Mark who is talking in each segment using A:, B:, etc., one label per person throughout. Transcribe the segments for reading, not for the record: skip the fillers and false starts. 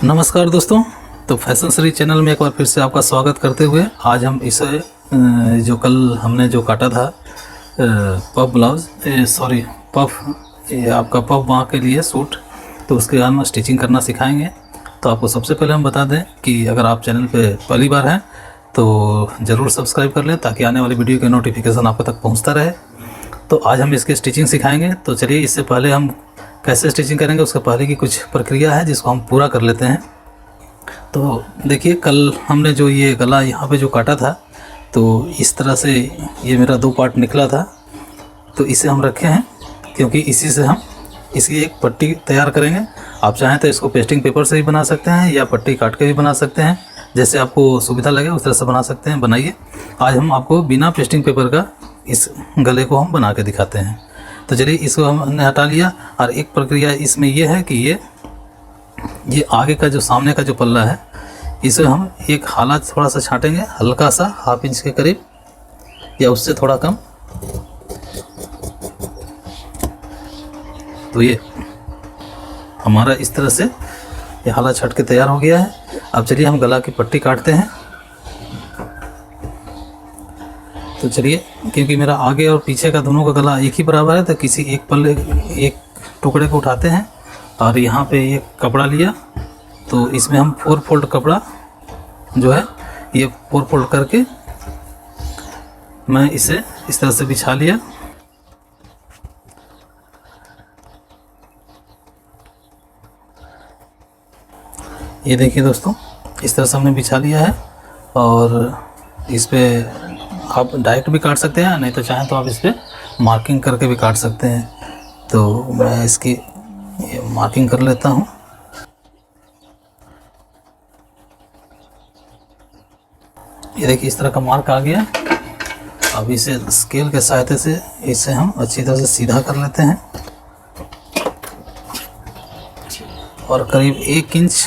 A: नमस्कार दोस्तों। तो फैशन सीरीज चैनल में एक बार फिर से आपका स्वागत करते हुए आज हम इसे जो कल हमने जो काटा था पफ ब्लाउज पफ ये आपका पफ बाँह के लिए सूट, तो उसके बाद में स्टिचिंग करना सिखाएंगे। तो आपको सबसे पहले हम बता दें कि अगर आप चैनल पे पहली बार हैं तो ज़रूर सब्सक्राइब कर लें ताकि आने वाली वीडियो के नोटिफिकेशन आपको तक पहुँचता रहे। तो आज हम इसकी स्टिचिंग सिखाएँगे। तो चलिए, इससे पहले हम कैसे स्टिचिंग करेंगे उसके पहले की कुछ प्रक्रिया है जिसको हम पूरा कर लेते हैं। तो देखिए, कल हमने जो ये गला यहाँ पे जो काटा था तो इस तरह से ये मेरा 2 पार्ट निकला था। तो इसे हम रखे हैं क्योंकि इसी से हम इसकी एक पट्टी तैयार करेंगे। आप चाहें तो इसको पेस्टिंग पेपर से भी बना सकते हैं या पट्टी काट के भी बना सकते हैं, जैसे आपको सुविधा लगे उस तरह से बना सकते हैं। बनाइए। आज हम आपको बिना पेस्टिंग पेपर का इस गले को हम बना के दिखाते हैं। तो चलिए, इसको हमने हटा लिया। और एक प्रक्रिया इसमें ये है कि ये आगे का जो सामने का जो पल्ला है इसे हम एक हाला थोड़ा सा छाटेंगे, हल्का सा 1/2 इंच के करीब या उससे थोड़ा कम। तो ये हमारा इस तरह से ये हाला छट के तैयार हो गया है। अब चलिए हम गला की पट्टी काटते हैं। तो चलिए, क्योंकि मेरा आगे और पीछे का दोनों का गला एक ही बराबर है तो किसी एक पल्ले एक टुकड़े को उठाते हैं और यहाँ पे ये कपड़ा लिया। तो इसमें हम 4 फोल्ड कपड़ा जो है ये 4 फोल्ड करके मैं इसे इस तरह से बिछा लिया। ये देखिए दोस्तों, इस तरह से हमने बिछा लिया है। और इस पे आप डायरेक्ट भी काट सकते हैं, नहीं तो चाहें तो आप इस पर मार्किंग करके भी काट सकते हैं। तो मैं इसकी ये मार्किंग कर लेता हूँ। ये देखिए, इस तरह का मार्क आ गया। अब इसे स्केल के सहायता से इसे हम अच्छी तरह से सीधा कर लेते हैं और करीब 1 इंच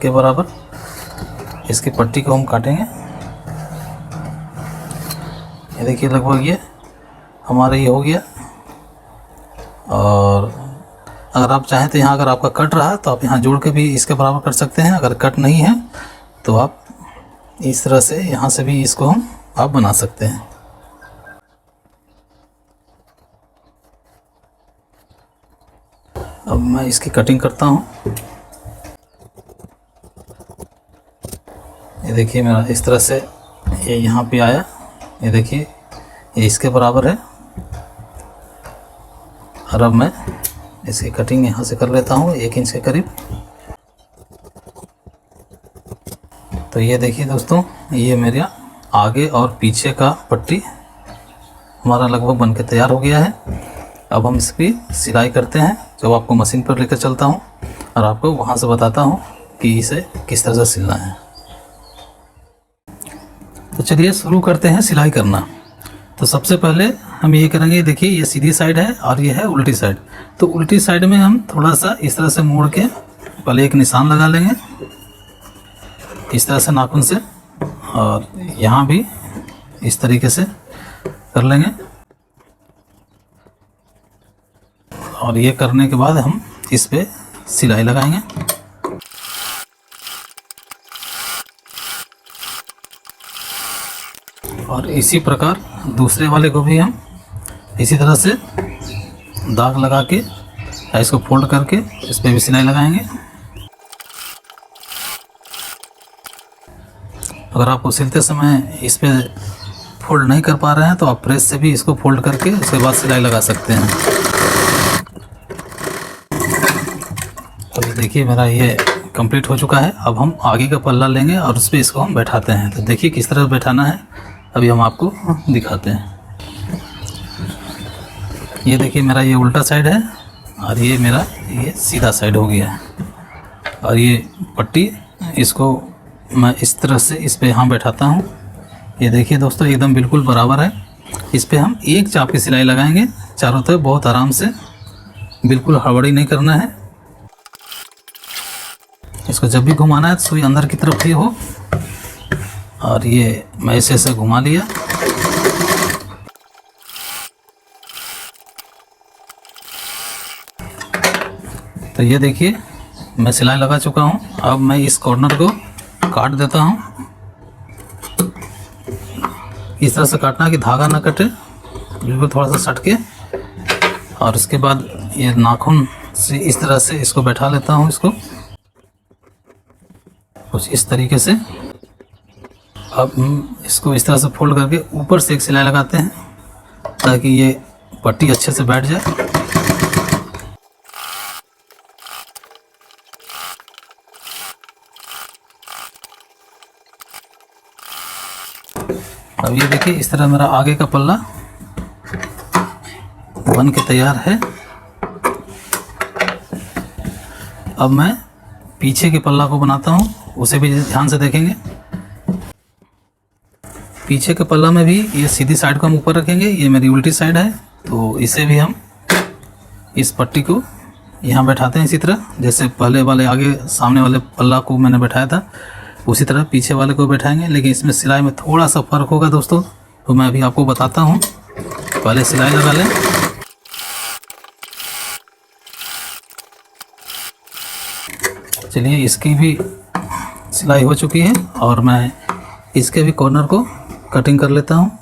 A: के बराबर इसकी पट्टी को हम काटेंगे। ये देखिए, लगभग ये हमारा ये हो गया। और अगर आप चाहें तो यहाँ अगर आपका कट रहा तो आप यहाँ जोड़ के भी इसके बराबर कर सकते हैं। अगर कट नहीं है तो आप इस तरह से यहाँ से भी इसको हम आप बना सकते हैं। अब मैं इसकी कटिंग करता हूँ। ये देखिए, मेरा इस तरह से ये यहाँ पे आया। ये देखिए, ये इसके बराबर है। और अब मैं इसकी कटिंग यहाँ से कर लेता हूँ 1 इंच के करीब। तो ये देखिए दोस्तों, ये मेरा आगे और पीछे का पट्टी हमारा लगभग बन के तैयार हो गया है। अब हम इसकी सिलाई करते हैं, जब आपको मशीन पर लेकर चलता हूँ और आपको वहाँ से बताता हूँ कि इसे किस तरह से सिलना है। तो चलिए शुरू करते हैं सिलाई करना। तो सबसे पहले हम ये करेंगे, देखिए ये सीधी साइड है और ये है उल्टी साइड। तो उल्टी साइड में हम थोड़ा सा इस तरह से मोड़ के पहले एक निशान लगा लेंगे इस तरह से नाखून से, और यहाँ भी इस तरीके से कर लेंगे। और ये करने के बाद हम इस पे सिलाई लगाएंगे। और इसी प्रकार दूसरे वाले को भी हम इसी तरह से दाग लगा के इसको फोल्ड करके इस पे भी सिलाई लगाएंगे। अगर आपको सिलते समय इस पे फोल्ड नहीं कर पा रहे हैं तो आप प्रेस से भी इसको फोल्ड करके उसके बाद सिलाई लगा सकते हैं। तो देखिए, मेरा ये कंप्लीट हो चुका है। अब हम आगे का पल्ला लेंगे और उस पर इसको हम बैठाते हैं। तो देखिए किस तरह बैठाना है, अभी हम आपको दिखाते हैं। ये देखिए, मेरा ये उल्टा साइड है और ये मेरा ये सीधा साइड हो गया है। और ये पट्टी इसको मैं इस तरह से इस पे यहाँ बैठाता हूँ। ये देखिए दोस्तों, एकदम बिल्कुल बराबर है। इस पे हम एक चाप की सिलाई लगाएंगे चारों तरफ, बहुत आराम से, बिल्कुल हड़बड़ी नहीं करना है। इसको जब भी घुमाना है तो सुई अंदर की तरफ ही हो। और ये मैं ऐसे घुमा लिया। तो ये देखिए मैं सिलाई लगा चुका हूँ। अब मैं इस कॉर्नर को काट देता हूँ। इस तरह से काटना कि धागा ना कटे, बिल्कुल थोड़ा सा सट के। और उसके बाद ये नाखून से इस तरह से इसको बैठा लेता हूँ, इसको कुछ इस तरीके से। अब हम इसको इस तरह से फोल्ड करके ऊपर से एक सिलाई लगाते हैं ताकि ये पट्टी अच्छे से बैठ जाए। अब ये देखिए इस तरह मेरा आगे का पल्ला बन के तैयार है। अब मैं पीछे के पल्ला को बनाता हूँ, उसे भी ध्यान से देखेंगे। पीछे के पल्ला में भी ये सीधी साइड को हम ऊपर रखेंगे, ये मेरी उल्टी साइड है, तो इसे भी हम इस पट्टी को यहाँ बैठाते हैं इसी तरह जैसे पहले वाले आगे सामने वाले पल्ला को मैंने बैठाया था, उसी तरह पीछे वाले को बैठाएंगे। लेकिन इसमें सिलाई में थोड़ा सा फ़र्क होगा दोस्तों, तो मैं अभी आपको बताता हूँ। पहले सिलाई लगा लें। चलिए, इसकी भी सिलाई हो चुकी है और मैं इसके भी कॉर्नर को कटिंग कर लेता हूँ।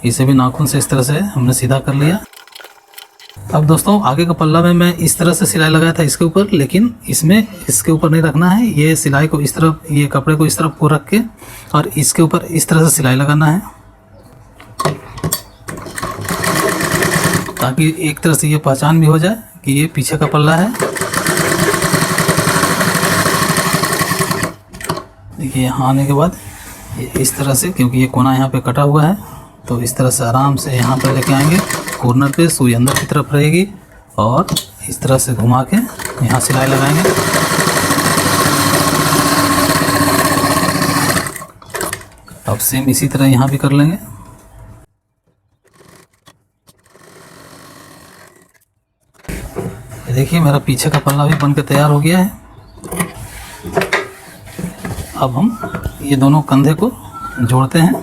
A: इसे भी नाखून से इस तरह से हमने सीधा कर लिया। अब दोस्तों आगे का पल्ला में मैं इस तरह से सिलाई लगाया था इसके ऊपर, लेकिन इसमें इसके ऊपर नहीं रखना है। ये सिलाई को इस तरफ, ये कपड़े को इस तरफ को रख के और इसके ऊपर इस तरह से सिलाई लगाना है ताकि एक तरह से ये पहचान भी हो जाए कि ये पीछे का पल्ला है। देखिए यहाँ आने के बाद ये इस तरह से, क्योंकि ये कोना यहाँ पे कटा हुआ है, तो इस तरह से आराम से यहाँ पर लेके आएंगे। कॉर्नर पे सुई अंदर की तरफ रहेगी और इस तरह से घुमा के यहाँ सिलाई लगाएंगे। अब सेम इसी तरह यहाँ भी कर लेंगे। देखिए मेरा पीछे का पल्ला भी बनकर तैयार हो गया है। अब हम ये दोनों कंधे को जोड़ते हैं।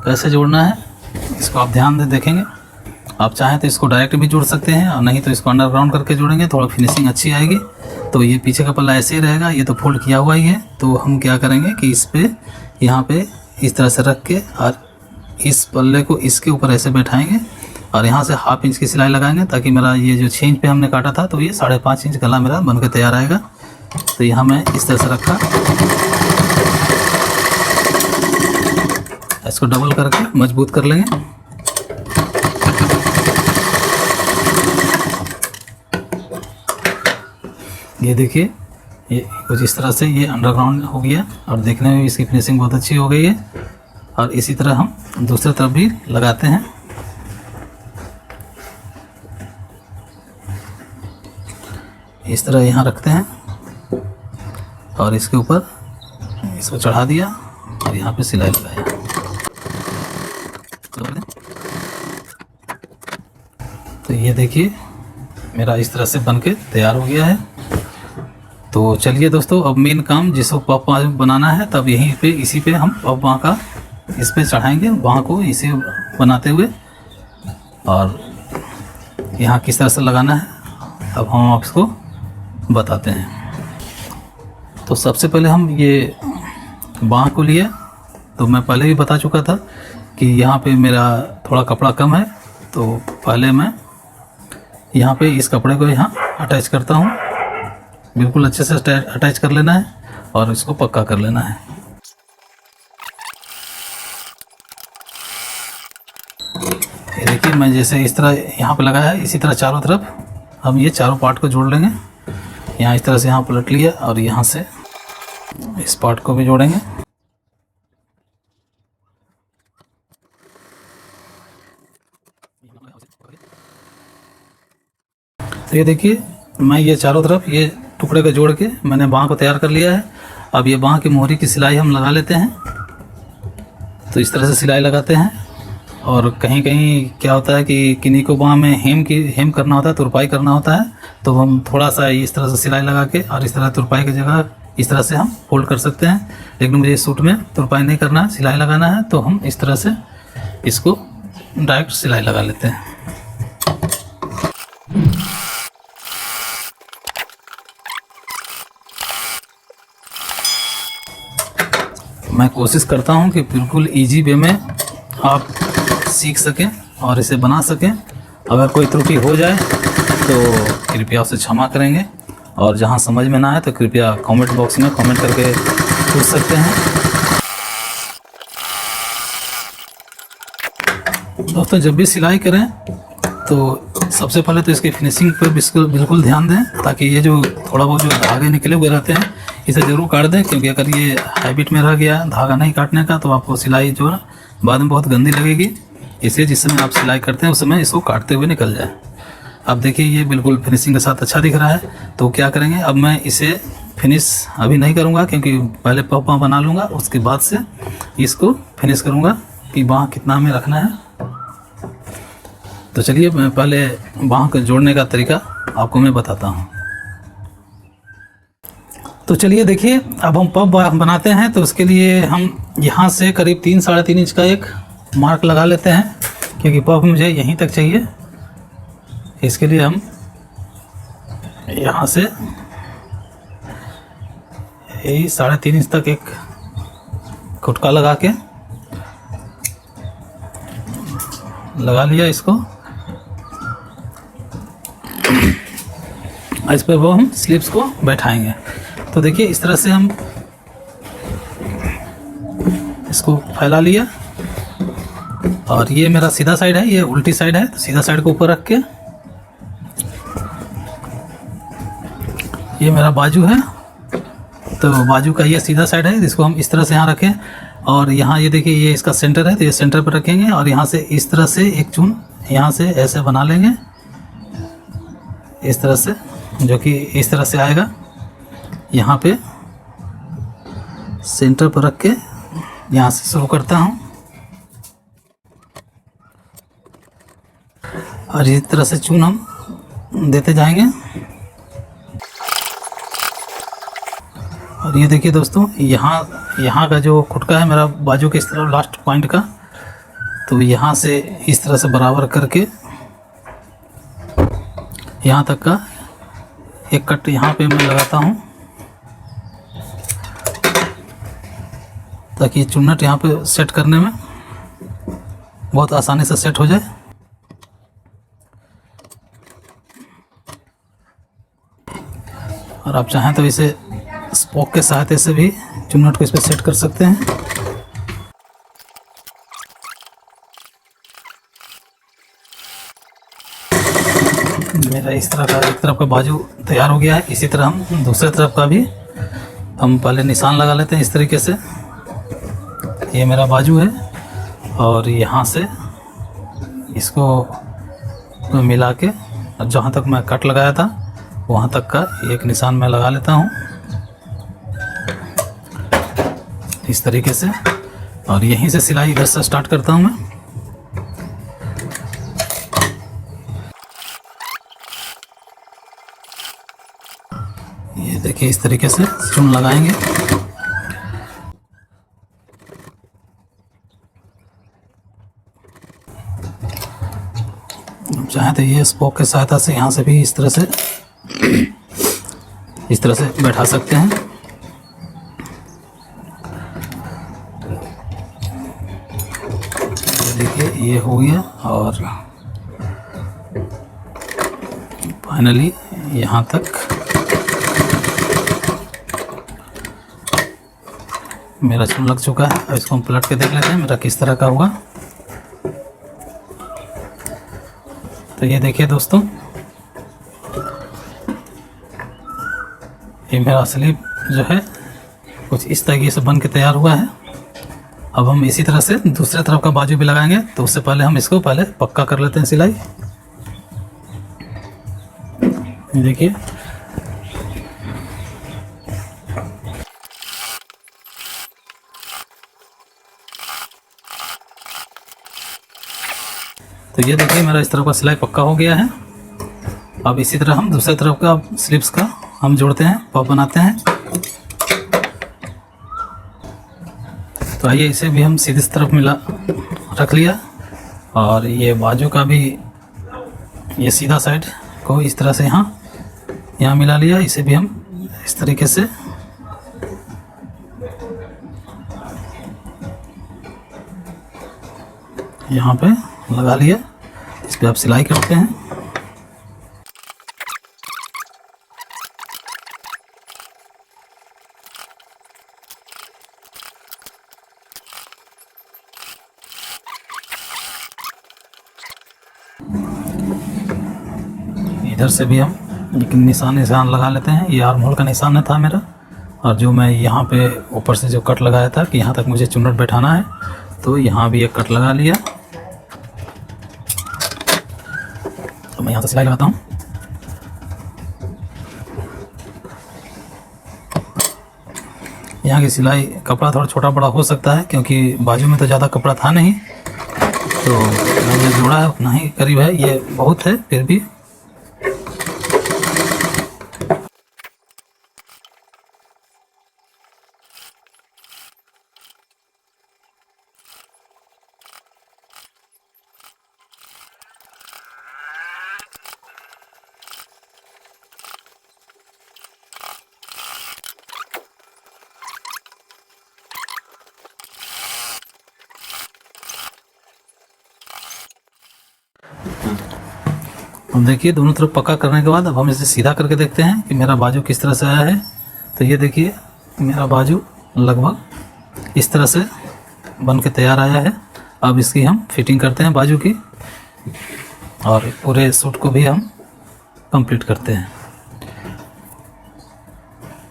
A: कैसे जोड़ना है इसको आप ध्यान से देखेंगे। आप चाहें तो इसको डायरेक्ट भी जोड़ सकते हैं और नहीं तो इसको अंडरग्राउंड करके जोड़ेंगे, थोड़ा फिनिशिंग अच्छी आएगी। तो ये पीछे का पल्ला ऐसे ही रहेगा, ये तो फोल्ड किया हुआ ही है। तो हम क्या करेंगे कि इस पे यहाँ पे इस तरह से रख के और इस पल्ले को इसके ऊपर ऐसे बैठाएंगे और यहाँ से 1/2 इंच की सिलाई लगाएंगे ताकि मेरा ये जो 6 इंच पे हमने काटा था तो ये 5.5 इंच गला मेरा बनकर तैयार आएगा। तो यहाँ मैं इस तरह से रखा, इसको डबल करके मजबूत कर लेंगे। ये देखिए ये कुछ इस तरह से ये अंडरग्राउंड हो गया और देखने में भी इसकी फिनिशिंग बहुत अच्छी हो गई है। और इसी तरह हम दूसरी तरफ भी लगाते हैं। इस तरह यहाँ रखते हैं और इसके ऊपर इसको चढ़ा दिया और यहाँ पे सिलाई लगाया। तो ये देखिए मेरा इस तरह से बनके तैयार हो गया है। तो चलिए दोस्तों, अब मेन काम जिसको पफ बनाना है तब यहीं पे इसी पे हम पफ बाँह का इस पे चढ़ाएंगे, बाँह को इसे बनाते हुए। और यहाँ किस तरह से लगाना है अब हम आपको बताते हैं। तो सबसे पहले हम ये बाँह को लिए, तो मैं पहले भी बता चुका था कि यहाँ पे मेरा थोड़ा कपड़ा कम है, तो पहले मैं यहाँ पे इस कपड़े को यहाँ अटैच करता हूँ। बिल्कुल अच्छे से अटैच कर लेना है और इसको पक्का कर लेना है। ये देखिए मैं जैसे इस तरह यहाँ पे लगाया है, इसी तरह चारों तरफ हम ये चारों पार्ट को जोड़ लेंगे। यहाँ इस तरह से यहाँ पलट लिया और यहाँ से इस पार्ट को भी जोड़ेंगे। तो ये देखिए मैं ये चारों तरफ ये टुकड़े को जोड़ के मैंने बाँह को तैयार कर लिया है। अब ये बाँह की मोहरी की सिलाई हम लगा लेते हैं। तो इस तरह से सिलाई लगाते हैं और कहीं कहीं क्या होता है कि किन्हीं को बाँह में हेम करना होता है, तुरपाई करना होता है, तो हम थोड़ा सा इस तरह से सिलाई लगा के और इस तरह तुरपाई की जगह इस तरह से हम फोल्ड कर सकते हैं। लेकिन मुझे इस सूट में तुरपाई नहीं करना है, सिलाई लगाना है, तो हम इस तरह से इसको डायरेक्ट सिलाई लगा लेते हैं। मैं कोशिश करता हूँ कि बिल्कुल इजी वे में आप सीख सकें और इसे बना सकें। अगर कोई त्रुटि हो जाए तो कृपया उसे क्षमा करेंगे, और जहाँ समझ में ना आए तो कृपया कमेंट बॉक्स में कमेंट करके पूछ सकते हैं। दोस्तों, जब भी सिलाई करें तो सबसे पहले तो इसकी फिनिशिंग पर बिल्कुल ध्यान दें, ताकि ये जो थोड़ा बहुत जो धागे निकले हुए रहते हैं इसे ज़रूर काट दें, क्योंकि अगर ये हैबिट में रह गया धागा नहीं काटने का तो आपको सिलाई जो है बाद में बहुत गंदी लगेगी। इसलिए जिस समय आप सिलाई करते हैं उस समय इसको काटते हुए निकल जाए। अब देखिए ये बिल्कुल फिनिशिंग के साथ अच्छा दिख रहा है। तो क्या करेंगे, अब मैं इसे फिनिश अभी नहीं करूँगा, क्योंकि पहले पफ बना लूँगा, उसके बाद से इसको फिनिश करूँगा कि बाँह कितना हमें रखना है। तो चलिए मैं पहले बाँह को जोड़ने का तरीका आपको मैं बताता हूँ। तो चलिए देखिए, अब हम पफ बनाते हैं तो उसके लिए हम यहाँ से करीब 3-3.5 इंच का एक मार्क लगा लेते हैं, क्योंकि पफ मुझे यहीं तक चाहिए। इसके लिए हम यहाँ से यही 3.5 इंच तक एक खुटका लगा के लगा लिया इसको। इस पर वो हम स्लिप्स को बैठाएंगे। तो देखिए इस तरह से हम इसको फैला लिया, और ये मेरा सीधा साइड है, ये उल्टी साइड है, तो सीधा साइड को ऊपर रख के ये मेरा बाजू है, तो बाजू का ये सीधा साइड है, जिसको हम इस तरह से यहाँ रखें। और यहाँ ये देखिए ये इसका सेंटर है, तो ये सेंटर पर रखेंगे, और यहाँ से इस तरह से एक चून यहाँ से ऐसे बना लेंगे, इस तरह से, जो कि इस तरह से आएगा। यहाँ पे सेंटर पर रख के यहाँ से शुरू करता हूँ, और इस तरह से चून हम देते जाएंगे। और ये देखिए दोस्तों, यहाँ का जो खुटका है मेरा बाजू के इस तरफ लास्ट पॉइंट का, तो यहाँ से इस तरह से बराबर करके यहाँ तक का एक कट यहाँ पे मैं लगाता हूँ, ताकि चुन्नट यहाँ पे सेट करने में बहुत आसानी से सेट हो जाए। और आप चाहें तो इसे स्पोक के सहायता से भी चुन्नट को इस पर सेट कर सकते हैं। मेरा इस तरह का एक तरफ का बाजू तैयार हो गया है। इसी तरह हम दूसरे तरफ का भी हम पहले निशान लगा लेते हैं इस तरीके से। ये मेरा बाजू है, और यहाँ से इसको मिला के जहाँ तक मैं कट लगाया था वहाँ तक का एक निशान मैं लगा लेता हूँ इस तरीके से, और यहीं से सिलाई इधर से स्टार्ट करता हूँ मैं। ये देखिए इस तरीके से चून लगाएंगे। चाहे तो ये स्पोक के सहायता से यहाँ से भी इस तरह से बैठा सकते हैं। देखिए ये हो गया, और फाइनली यहाँ तक मेरा चून लग चुका है। अब इसको हम पलट के देख लेते हैं मेरा किस तरह का हुआ। तो ये देखिए दोस्तों, ये मेरा स्लीव जो है कुछ इस तरीके से बन के तैयार हुआ है। अब हम इसी तरह से दूसरे तरफ का बाजू भी लगाएंगे, तो उससे पहले हम इसको पहले पक्का कर लेते हैं सिलाई। देखिए तो ये देखिए मेरा इस तरफ का सिलाई पक्का हो गया है। अब इसी तरह हम दूसरी तरफ का स्लीव्स का हम जोड़ते हैं, पफ बनाते हैं। तो आइए इसे भी हम सीधी तरफ मिला रख लिया, और ये बाजू का भी ये सीधा साइड को इस तरह से यहाँ मिला लिया। इसे भी हम इस तरीके से यहाँ पे लगा लिया। इस पर आप सिलाई करते हैं। इधर से भी हम एक निशान लगा लेते हैं। ये आर्म होल का निशान था मेरा, और जो मैं यहाँ पे ऊपर से जो कट लगाया था कि यहाँ तक मुझे चुन्नट बैठाना है, तो यहाँ भी एक कट लगा लिया। तो मैं यहाँ से सिलाई लगाता हूँ। यहाँ की सिलाई कपड़ा थोड़ा छोटा बड़ा हो सकता है, क्योंकि बाजू में तो ज़्यादा कपड़ा था नहीं, तो मैंने जोड़ा है उतना ही करीब है। ये बहुत है फिर भी। अब देखिए दोनों तरफ पक्का करने के बाद अब हम इसे सीधा करके देखते हैं कि मेरा बाजू किस तरह से आया है। तो ये देखिए मेरा बाजू लगभग इस तरह से बन के तैयार आया है। अब इसकी हम फिटिंग करते हैं बाजू की, और पूरे सूट को भी हम कंप्लीट करते हैं।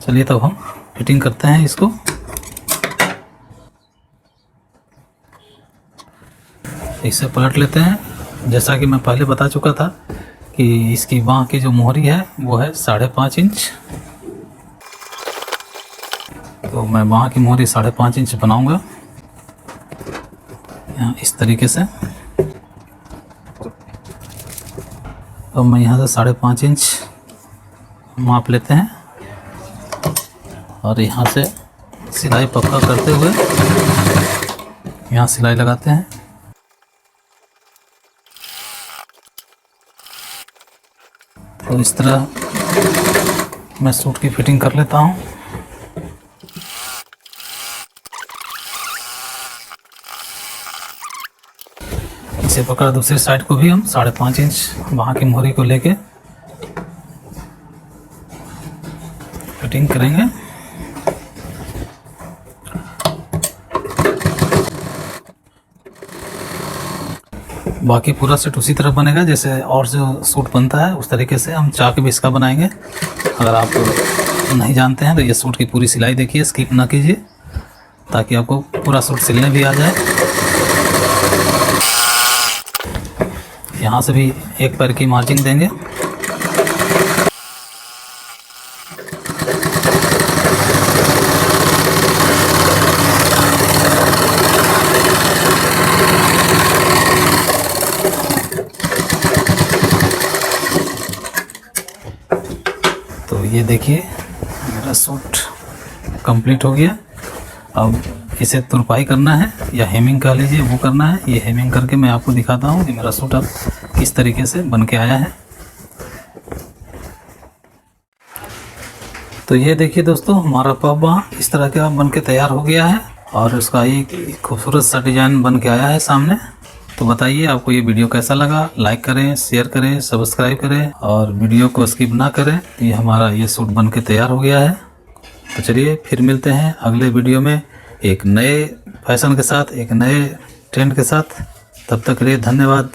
A: चलिए तब हम फिटिंग करते हैं इसको। इसे पलट लेते हैं। जैसा कि मैं पहले बता चुका था कि इसकी बाँह की जो मोहरी है वो है 5.5 इंच। तो मैं बाँह की मोहरी 5.5 इंच बनाऊंगा यहाँ इस तरीके से। तो मैं यहाँ से 5.5 इंच माप लेते हैं, और यहाँ से सिलाई पक्का करते हुए यहाँ सिलाई लगाते हैं। तो इस तरह मैं सूट की फिटिंग कर लेता हूँ। इसी प्रकार दूसरी साइड को भी हम 5.5 इंच वहाँ की मोहरी को लेके फिटिंग करेंगे। बाकी पूरा सेट उसी तरह बनेगा जैसे और जो सूट बनता है उस तरीके से हम चाक भी इसका बनाएंगे। अगर आप नहीं जानते हैं तो ये सूट की पूरी सिलाई देखिए, स्किप ना कीजिए, ताकि आपको पूरा सूट सिलने भी आ जाए। यहाँ से भी एक पैर की मार्जिन देंगे। तो ये देखिए मेरा सूट कंप्लीट हो गया। अब इसे तुरपाई करना है या हेमिंग कह लीजिए, वो करना है। ये हेमिंग करके मैं आपको दिखाता हूँ कि मेरा सूट अब किस तरीके से बन के आया है। तो ये देखिए दोस्तों, हमारा पफ बाँह इस तरह का बन के तैयार हो गया है, और उसका एक खूबसूरत सा डिज़ाइन बन के आया है सामने। तो बताइए आपको ये वीडियो कैसा लगा। लाइक करें, शेयर करें, सब्सक्राइब करें, और वीडियो को स्किप ना करें। ये हमारा ये सूट बन के तैयार हो गया है। तो चलिए फिर मिलते हैं अगले वीडियो में एक नए फैशन के साथ, एक नए ट्रेंड के साथ। तब तक के लिए धन्यवाद।